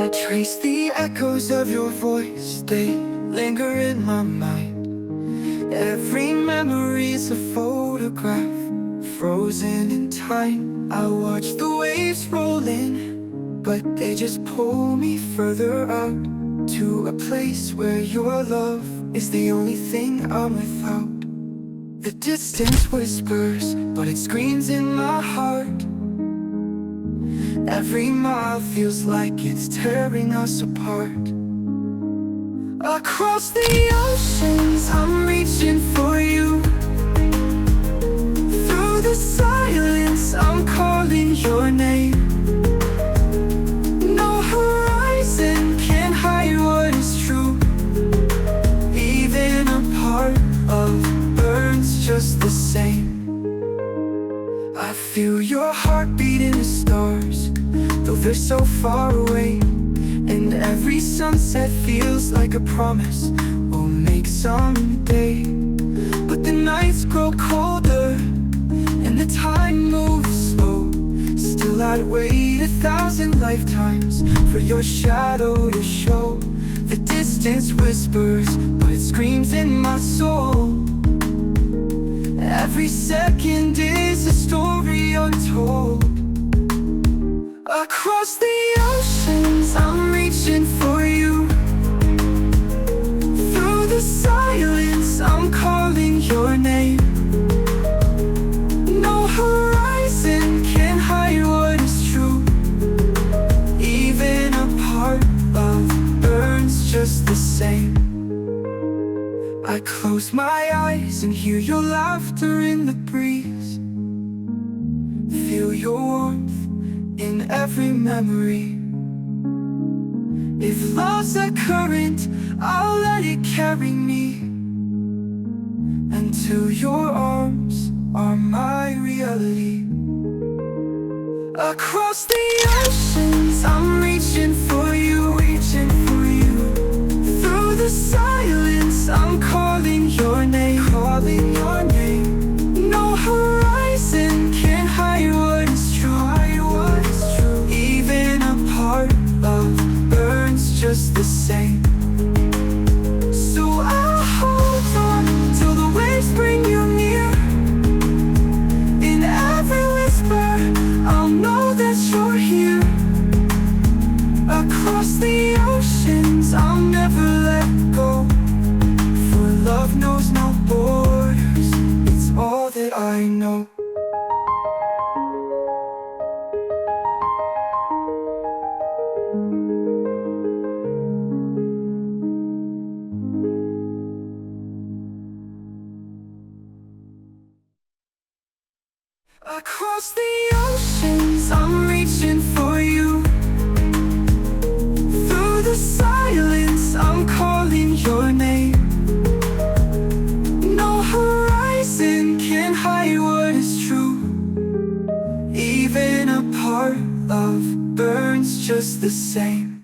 I trace the echoes of your voice, they linger in my mind. Every memory's a photograph, frozen in time. I watch the waves roll in, but they just pull me further out, to a place where your love is the only thing I'm without. The distance whispers, but it screams in my heart. Every mile feels like it's tearing us apart. Across the oceans, I'm reaching for you. Through the silence, I'm calling your name. No horizon can hide what is true. Even a part of burns just the same. I feel your heartbeat in the stars, though they're so far away. And every sunset feels like a promise we'll make someday. But the nights grow colder and the time moves slow. Still I'd wait 1,000 lifetimes for your shadow to show. The distance whispers, but it screams in my soul. Every second is a story untold. Across the oceans, I'm reaching for you. Through the silence, I'm calling your name. No horizon can hide what is true. Even a part of burns just the same. I close my eyes and hear your laughter in the breeze. Feel your warmth in every memory. If love's a current, I'll let it carry me until your arms are my reality. Across the oceans, I'm reaching for you, reaching for you. Through the silence, I'm calling your name, calling your name. No horizon can hide what is true. Even a part of burns just the same. So I'll hold on till the waves bring you near. In every whisper, I'll know that you're here. Across the oceans, I'll never let go. For love knows no borders, it's all that I know. Across the oceans, I'm reaching for you. Through the silence, I'm calling your name. No horizon can hide what is true. Even a part of burns just the same.